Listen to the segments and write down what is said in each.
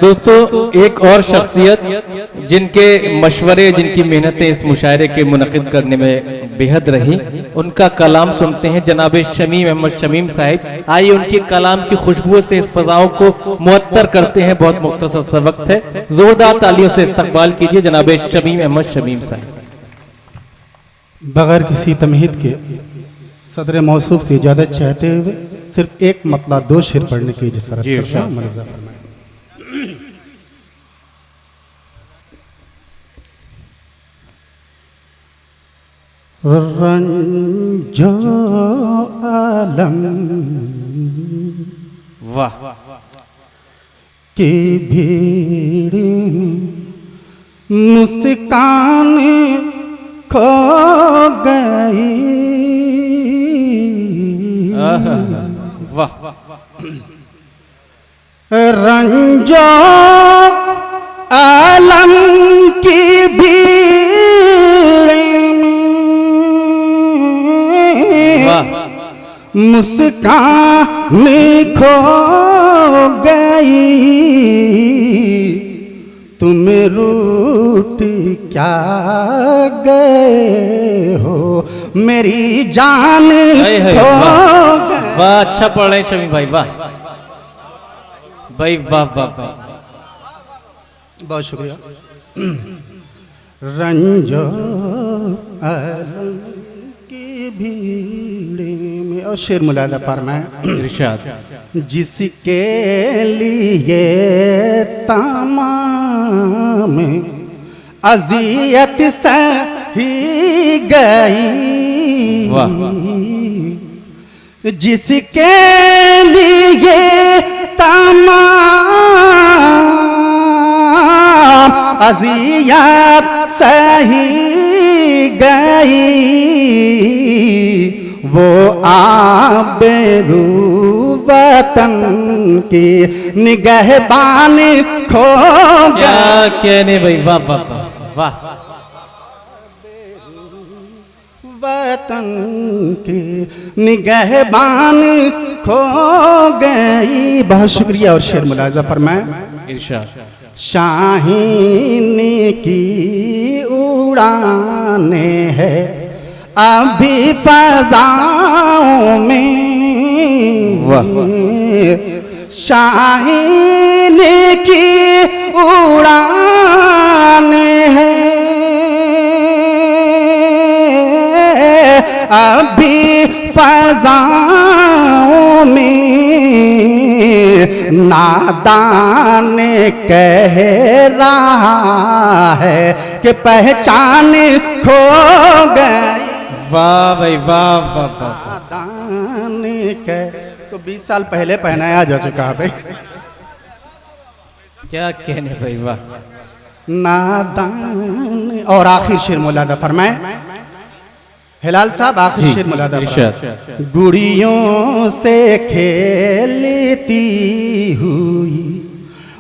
दोस्तों एक और शख्सियत जिनके मशवरे, जिनकी मेहनतें इस मुशायरे के मुनक़िद करने में बेहद रही, उनका कलाम सुनते हैं जनाब शमीम अहमद शमीम साहिब। आइए उनके कलाम की खुशबू से इस फजाओं को मुअत्तर करते हैं। बहुत मुख्तसर सा वक्त है, जोरदार तालियों से इस्तकबाल कीजिए जनाब शमीम अहमद शमीम साहिब। बगैर किसी तमहीद के सदर मौसूफ से इजाज़त चाहते हुए सिर्फ एक मतला 2 शेर पढ़ने की जसरत करता हूं। मर्ज़ा फरमाएं। रंजो आलम वाह की भीड़ में मुस्कान खो गई। वाह रंजो आलम की भीड़ में मुस्कान खो गई। तुम रूठ क्या गए हो, मेरी जान खो गई। वाह, अच्छा पढ़ रहे हैं शमीम भाई, वाह भाई, वाह वाह वाह, बहुत शुक्रिया। रंजो आलम की भीड़ में, और शेर मुलादा फरमाएं। इरशाद। जिसके लिए तमाम अज़ियत सही गई, जिसके लिए तमाम अज़ियत सही गई, वो आबरू वतन की निगहबान खो गया। कहने भाई, वाह वाह वाह, वतन की निगहबान खो गई। बहुत शुक्रिया। और शेर मुलाजा फरमाएं। इरशाद। शाहीन की उड़ाने हैं अभी फज़ाओं में, शाहीन की उड़ाने हैं अभी फज़ाओं में। नादान कह रहा है कि पहचान खो गई। वाह भाई, वाह वाह वाह। नादान कह, तो 20 साल पहले पहनाया जा चुका है भाई। क्या कहने भाई, वाह। नादान। और आखिर शेर मुलादा फरमाएं। हिलाल साहब आखिर शेर मुलादा फरमाएं। गुड़ियों से खेलती हुई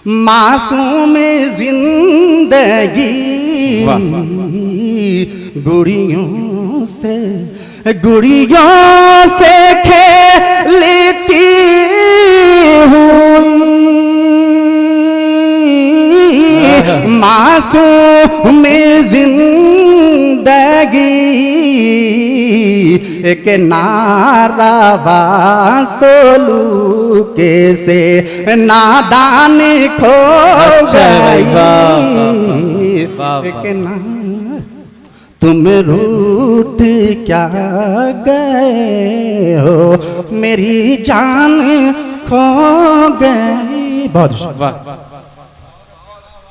मासूम जिंदगी, गुड़ियों से खेलती हुई मासूम जिंदगी, एक नारावा सोलू कैसे नादान खो गई। एक तुम रूठ क्या गए हो, मेरी जान खो गई। बहुत वाह।